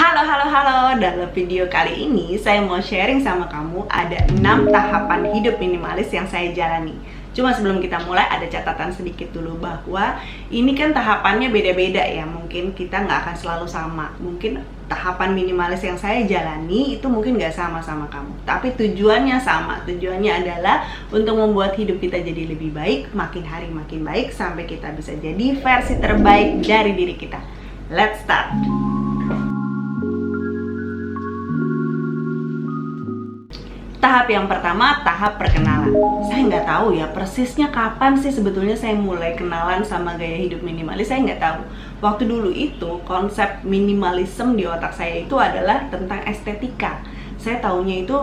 Halo. Dalam video kali ini saya mau sharing sama kamu ada 6 tahapan hidup minimalis yang saya jalani. Cuma sebelum kita mulai ada catatan sedikit dulu bahwa ini kan tahapannya beda-beda ya. Mungkin kita nggak akan selalu sama. Mungkin tahapan minimalis yang saya jalani itu mungkin nggak sama kamu. Tapi tujuannya sama. Tujuannya adalah untuk membuat hidup kita jadi lebih baik, makin hari makin baik, sampai kita bisa jadi versi terbaik dari diri kita. Let's start! Tahap yang pertama, tahap perkenalan. Saya nggak tahu ya persisnya kapan sih sebetulnya saya mulai kenalan sama gaya hidup minimalis, saya nggak tahu. Waktu dulu itu konsep minimalism di otak saya itu adalah tentang estetika. Saya taunya itu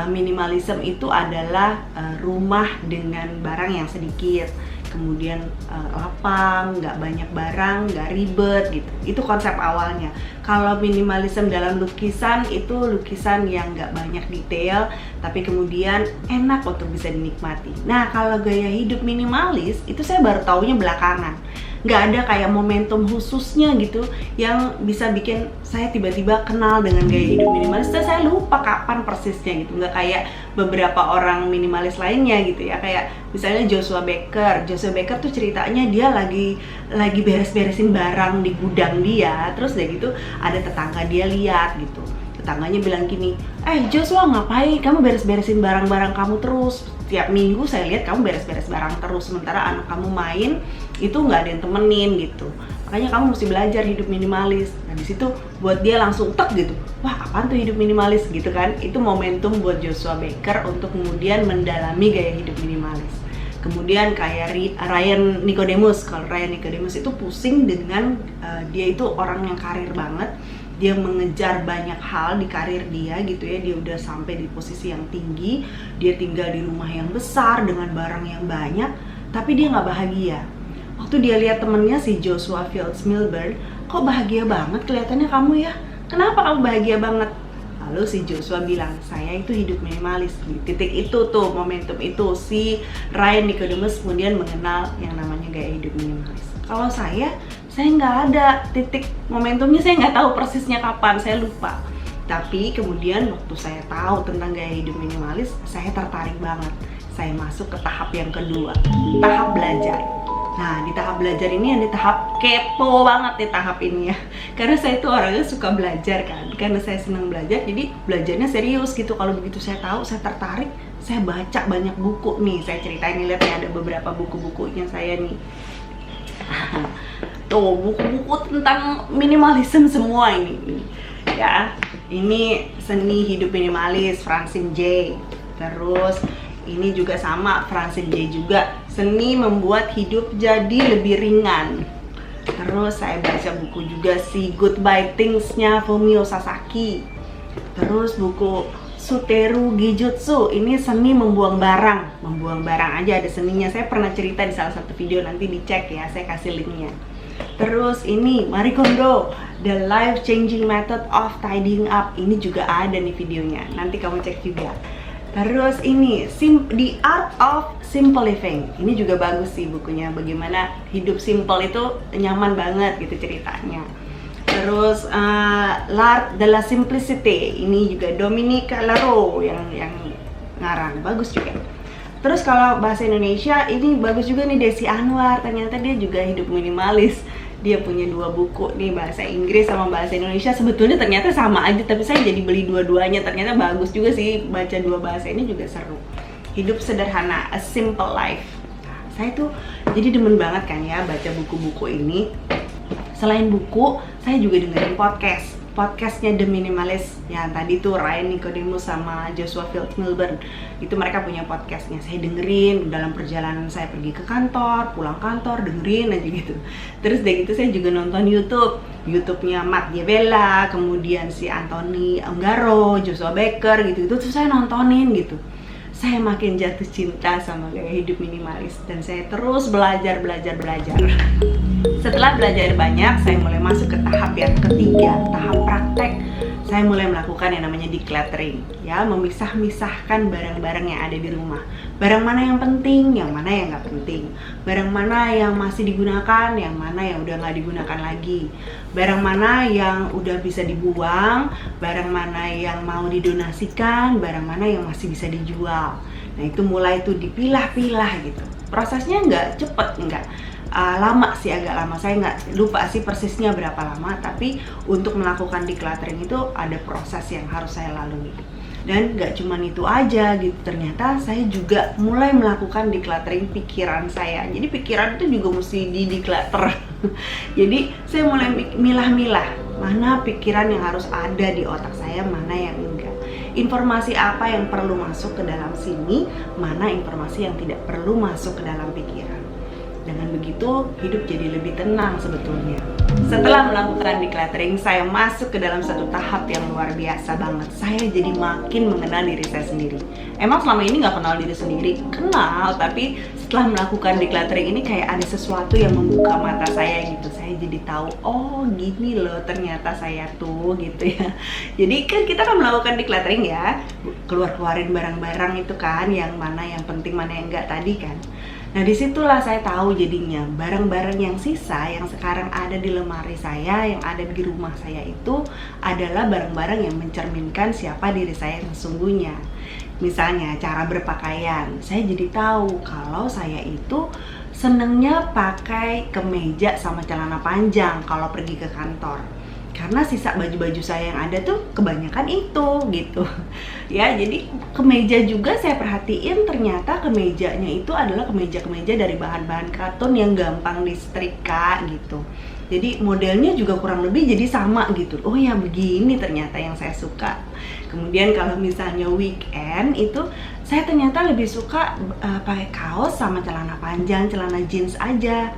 minimalism itu adalah rumah dengan barang yang sedikit, kemudian lapang, nggak banyak barang, nggak ribet gitu. Itu konsep awalnya. Kalau minimalism dalam lukisan itu lukisan yang nggak banyak detail, tapi kemudian enak untuk bisa dinikmati. Nah, kalau gaya hidup minimalis itu saya baru taunya belakangan. Nggak ada kayak momentum khususnya gitu yang bisa bikin saya tiba-tiba kenal dengan gaya hidup minimalis. Saya lupa kapan persisnya gitu. Nggak kayak beberapa orang minimalis lainnya gitu ya, kayak misalnya Joshua Becker tuh ceritanya dia lagi beres-beresin barang di gudang dia, terus udah gitu ada tetangga dia lihat gitu, tetangganya bilang gini, Joshua ngapain kamu beres-beresin barang-barang kamu terus, tiap minggu saya lihat kamu beres-beres barang terus, sementara anak kamu main itu nggak ada yang temenin gitu, makanya kamu mesti belajar hidup minimalis. Nah disitu buat dia langsung tek gitu, wah apaan tuh hidup minimalis gitu kan. Itu momentum buat Joshua Becker untuk kemudian mendalami gaya hidup minimalis. Kemudian kayak Ryan Nicodemus, kalau Ryan Nicodemus itu pusing dengan dia itu orang yang karir banget, dia mengejar banyak hal di karir dia gitu ya, dia udah sampai di posisi yang tinggi, dia tinggal di rumah yang besar dengan barang yang banyak, tapi dia nggak bahagia. Waktu dia lihat temennya si Joshua Fields Millburn, kok bahagia banget kelihatannya kamu ya? Kenapa kamu bahagia banget? Lalu si Joshua bilang, saya itu hidup minimalis. Di titik itu tuh, momentum itu, si Ryan Nicodemus kemudian mengenal yang namanya gaya hidup minimalis. Kalau saya nggak ada titik momentumnya, saya nggak tahu persisnya kapan, saya lupa. Tapi kemudian waktu saya tahu tentang gaya hidup minimalis, saya tertarik banget. Saya masuk ke tahap yang kedua, tahap belajar. Nah, di tahap belajar ini yang di tahap kepo banget nih tahap ini ya. Karena saya tuh orangnya suka belajar kan. Karena saya senang belajar, jadi belajarnya serius gitu. Kalau begitu saya tahu, saya tertarik, saya baca banyak buku nih. Saya ceritain nih, lihat nih ada beberapa buku-bukunya saya nih. Tuh, buku-buku tentang minimalism semua ini. Ya, ini Seni Hidup Minimalis, Francine J. Terus ini juga sama, Francine J juga, Seni Membuat Hidup Jadi Lebih Ringan. Terus saya baca buku juga si Goodbye Things-nya Fumio Sasaki. Terus buku Suteru Gijutsu, ini seni membuang barang aja ada seninya. Saya pernah cerita di salah satu video, nanti dicek ya, saya kasih linknya. Terus ini Marie Kondo, The Life Changing Method of Tidying Up, ini juga ada nih videonya, nanti kamu cek juga. Terus ini The Art of Simple Living, ini juga bagus sih bukunya, bagaimana hidup simple itu nyaman banget gitu ceritanya. Terus L'Art de la Simplicity, ini juga Dominique Laro yang ngarang, bagus juga. Terus kalau bahasa Indonesia ini bagus juga nih, Desi Anwar, ternyata dia juga hidup minimalis. Dia punya 2 buku nih, bahasa Inggris sama bahasa Indonesia, sebetulnya ternyata sama aja, tapi saya jadi beli dua-duanya, ternyata bagus juga sih, baca 2 bahasa ini juga seru. Hidup Sederhana, A Simple Life. Saya tuh jadi demen banget kan ya baca buku-buku ini. Selain buku, saya juga dengerin podcastnya The Minimalist yang tadi tuh Ryan Nicodemus sama Joshua Fields Millburn. Itu mereka punya podcastnya, saya dengerin dalam perjalanan saya pergi ke kantor, pulang kantor, dengerin aja gitu. Terus dari itu saya juga nonton YouTube-nya Matt Diavela, kemudian si Anthony Ungaro, Joshua Becker gitu, terus saya nontonin gitu. Saya makin jatuh cinta sama gaya hidup minimalis dan saya terus belajar. Setelah belajar banyak, saya mulai masuk ke tahap yang ketiga, tahap praktek. saya mulai melakukan yang namanya decluttering, ya, memisah-misahkan barang-barang yang ada di rumah. Barang mana yang penting, yang mana yang nggak penting. Barang mana yang masih digunakan, yang mana yang udah nggak digunakan lagi. Barang mana yang udah bisa dibuang, barang mana yang mau didonasikan, barang mana yang masih bisa dijual. Nah, itu mulai tuh dipilah-pilah gitu. Prosesnya nggak cepet, nggak lama sih, agak lama. Saya nggak lupa sih persisnya berapa lama, tapi untuk melakukan decluttering itu ada proses yang harus saya lalui. Dan nggak cuma itu aja gitu, ternyata saya juga mulai melakukan decluttering pikiran saya. Jadi pikiran itu juga mesti di-declutter. Jadi saya mulai milah-milah mana pikiran yang harus ada di otak saya, mana yang enggak. Informasi apa yang perlu masuk ke dalam sini, mana informasi yang tidak perlu masuk ke dalam pikiran. Dengan begitu, hidup jadi lebih tenang sebetulnya. Setelah melakukan decluttering, saya masuk ke dalam satu tahap yang luar biasa banget. Saya jadi makin mengenal diri saya sendiri. Emang selama ini nggak kenal diri sendiri? Kenal, tapi setelah melakukan decluttering ini kayak ada sesuatu yang membuka mata saya gitu. Saya jadi tahu, oh gini loh ternyata saya tuh gitu ya. Jadi kan kita kan melakukan decluttering ya, keluarin barang-barang itu kan, yang mana yang penting, mana yang enggak tadi kan. Nah, disitulah saya tahu jadinya barang-barang yang sisa yang sekarang ada di lemari saya, yang ada di rumah saya itu adalah barang-barang yang mencerminkan siapa diri saya yang sesungguhnya. Misalnya cara berpakaian, saya jadi tahu kalau saya itu senengnya pakai kemeja sama celana panjang kalau pergi ke kantor. Karena sisa baju-baju saya yang ada tuh kebanyakan itu gitu ya. Jadi kemeja juga saya perhatiin, ternyata kemejanya itu adalah kemeja-kemeja dari bahan-bahan katun yang gampang disetrika gitu. Jadi modelnya juga kurang lebih jadi sama gitu. Oh ya, begini ternyata yang saya suka. Kemudian kalau misalnya weekend itu saya ternyata lebih suka pakai kaos sama celana panjang, celana jeans aja.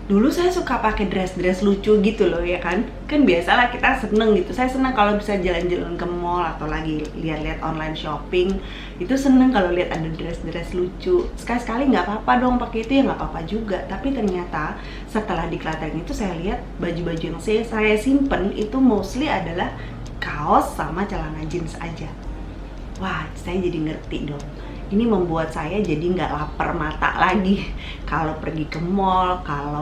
Dulu saya suka pakai dress lucu gitu loh ya kan. Kan biasalah kita seneng gitu. Saya seneng kalau bisa jalan-jalan ke mall atau lagi lihat-lihat online shopping. Itu seneng kalau lihat ada dress lucu. Sekali-sekali nggak apa-apa dong pakai itu, ya nggak apa-apa juga. Tapi ternyata setelah decluttering itu saya lihat baju-baju yang saya simpen itu mostly adalah kaos sama celana jeans aja. Wah, saya jadi ngerti dong. Ini membuat saya jadi nggak lapar mata lagi kalau pergi ke mall, kalau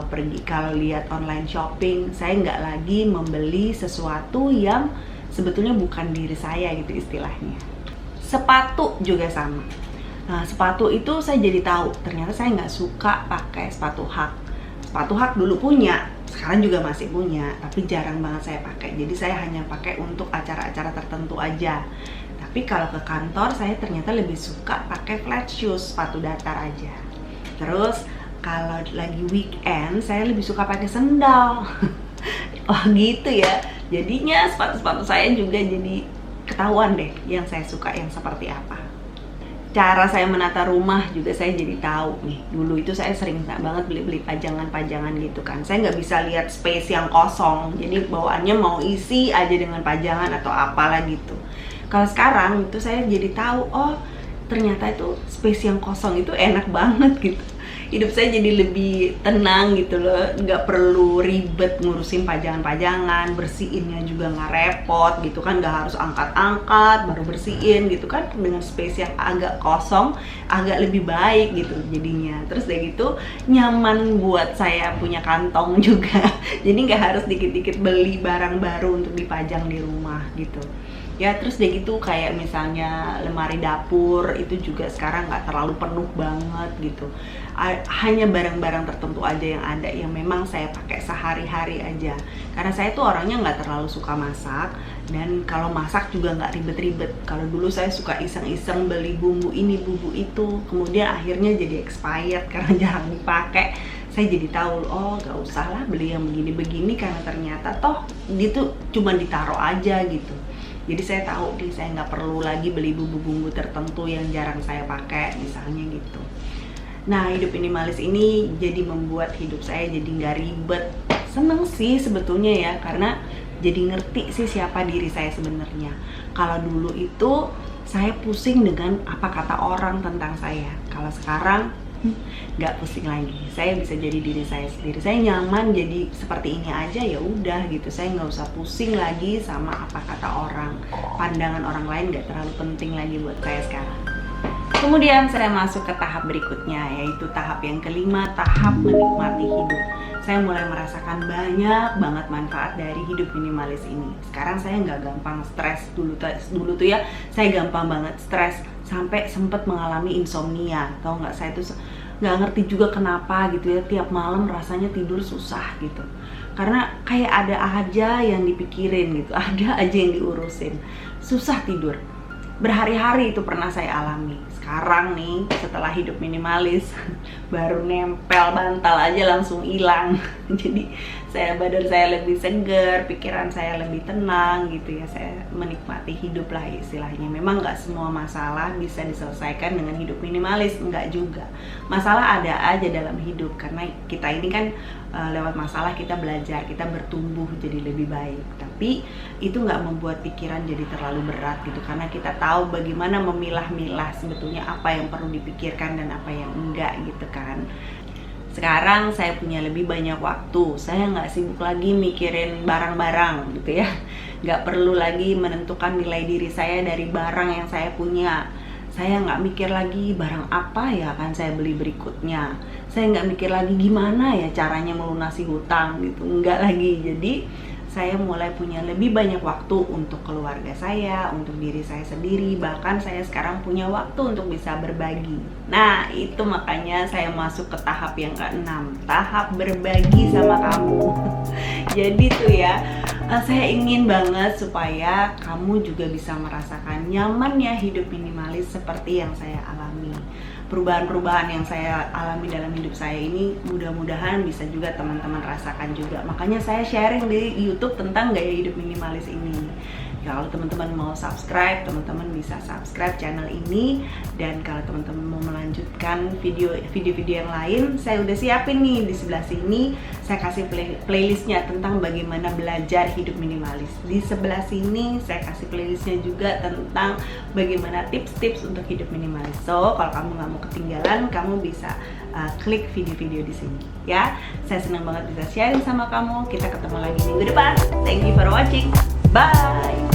lihat online shopping. Saya nggak lagi membeli sesuatu yang sebetulnya bukan diri saya gitu istilahnya. Sepatu juga sama. Nah, sepatu itu saya jadi tahu ternyata saya nggak suka pakai sepatu hak. Sepatu hak dulu punya, sekarang juga masih punya, tapi jarang banget saya pakai. Jadi saya hanya pakai untuk acara-acara tertentu aja. Tapi kalau ke kantor saya ternyata lebih suka pakai flat shoes, sepatu datar aja. Terus kalau lagi weekend saya lebih suka pakai sendal. Oh gitu ya. Jadinya sepatu-sepatu saya juga jadi ketahuan deh yang saya suka yang seperti apa. Cara saya menata rumah juga saya jadi tahu nih. Dulu itu saya sering banget beli-beli pajangan-pajangan gitu kan. Saya nggak bisa lihat space yang kosong. Jadi bawaannya mau isi aja dengan pajangan atau apalah gitu. Kalau sekarang itu saya jadi tahu, oh ternyata itu space yang kosong itu enak banget gitu. Hidup saya jadi lebih tenang gitu loh, nggak perlu ribet ngurusin pajangan-pajangan, bersihinnya juga nggak repot gitu kan, nggak harus angkat-angkat baru bersihin gitu kan. Dengan space yang agak kosong, agak lebih baik gitu jadinya. Terus dari gitu nyaman buat saya punya kantong juga. Jadi nggak harus dikit-dikit beli barang baru untuk dipajang di rumah gitu. Ya, terus deh gitu kayak misalnya lemari dapur itu juga sekarang nggak terlalu penuh banget gitu. Hanya barang-barang tertentu aja yang ada yang memang saya pakai sehari-hari aja. Karena saya tuh orangnya nggak terlalu suka masak, dan kalau masak juga nggak ribet-ribet. Kalau dulu saya suka iseng-iseng beli bumbu ini bumbu itu, kemudian akhirnya jadi expired karena jarang dipakai. Saya jadi tahu, oh gak usah lah beli yang begini-begini karena ternyata toh itu cuma ditaruh aja gitu. Jadi saya tahu nih, saya nggak perlu lagi beli bumbu-bumbu tertentu yang jarang saya pakai misalnya gitu. Nah, hidup minimalis ini jadi membuat hidup saya jadi nggak ribet. Seneng sih sebetulnya ya, karena jadi ngerti sih siapa diri saya sebenarnya. Kalau dulu itu saya pusing dengan apa kata orang tentang saya. Kalau sekarang nggak pusing lagi. Saya bisa jadi diri saya sendiri. Saya nyaman jadi seperti ini aja, ya udah gitu. Saya nggak usah pusing lagi sama apa kata orang. Pandangan orang lain nggak terlalu penting lagi buat saya sekarang. Kemudian saya masuk ke tahap berikutnya, yaitu tahap yang kelima, tahap menikmati hidup. Saya mulai merasakan banyak banget manfaat dari hidup minimalis ini. Sekarang saya nggak gampang stres. Dulu tuh ya, saya gampang banget stres sampai sempat mengalami insomnia. Tahu nggak, saya tuh nggak ngerti juga kenapa gitu ya, tiap malam rasanya tidur susah gitu. Karena kayak ada aja yang dipikirin gitu, ada aja yang diurusin, susah tidur. Berhari-hari itu pernah saya alami. Sekarang nih, setelah hidup minimalis, baru nempel bantal aja langsung hilang. Jadi badan saya lebih segar, pikiran saya lebih tenang gitu ya. Saya menikmati hidup lah istilahnya. Memang nggak semua masalah bisa diselesaikan dengan hidup minimalis, nggak juga. Masalah ada aja dalam hidup, karena kita ini kan lewat masalah kita belajar, kita bertumbuh jadi lebih baik. Tapi itu nggak membuat pikiran jadi terlalu berat gitu, karena kita tahu bagaimana memilah-milah sebetulnya apa yang perlu dipikirkan dan apa yang enggak gitu kan. Sekarang saya punya lebih banyak waktu, saya nggak sibuk lagi mikirin barang-barang gitu ya. Nggak perlu lagi menentukan nilai diri saya dari barang yang saya punya. Saya nggak mikir lagi barang apa ya akan saya beli berikutnya. Saya nggak mikir lagi gimana ya caranya melunasi hutang gitu, nggak lagi. Jadi saya mulai punya lebih banyak waktu untuk keluarga saya, untuk diri saya sendiri, bahkan saya sekarang punya waktu untuk bisa berbagi. Nah, itu makanya saya masuk ke tahap yang ke-6, tahap berbagi sama kamu. Jadi tuh ya, saya ingin banget supaya kamu juga bisa merasakan nyamannya hidup minimalis seperti yang saya alami. Perubahan-perubahan yang saya alami dalam hidup saya ini mudah-mudahan bisa juga teman-teman rasakan juga. Makanya saya sharing di YouTube tentang gaya hidup minimalis ini. Kalau teman-teman mau subscribe, teman-teman bisa subscribe channel ini. Dan kalau teman-teman mau melanjutkan video-video yang lain, saya udah siapin nih di sebelah sini. Saya kasih playlistnya tentang bagaimana belajar hidup minimalis. Di sebelah sini saya kasih playlistnya juga tentang bagaimana tips-tips untuk hidup minimalis. So, kalau kamu nggak mau ketinggalan, kamu bisa klik video-video di sini ya. Saya senang banget bisa sharing sama kamu. Kita ketemu lagi minggu depan. Thank you for watching. Bye.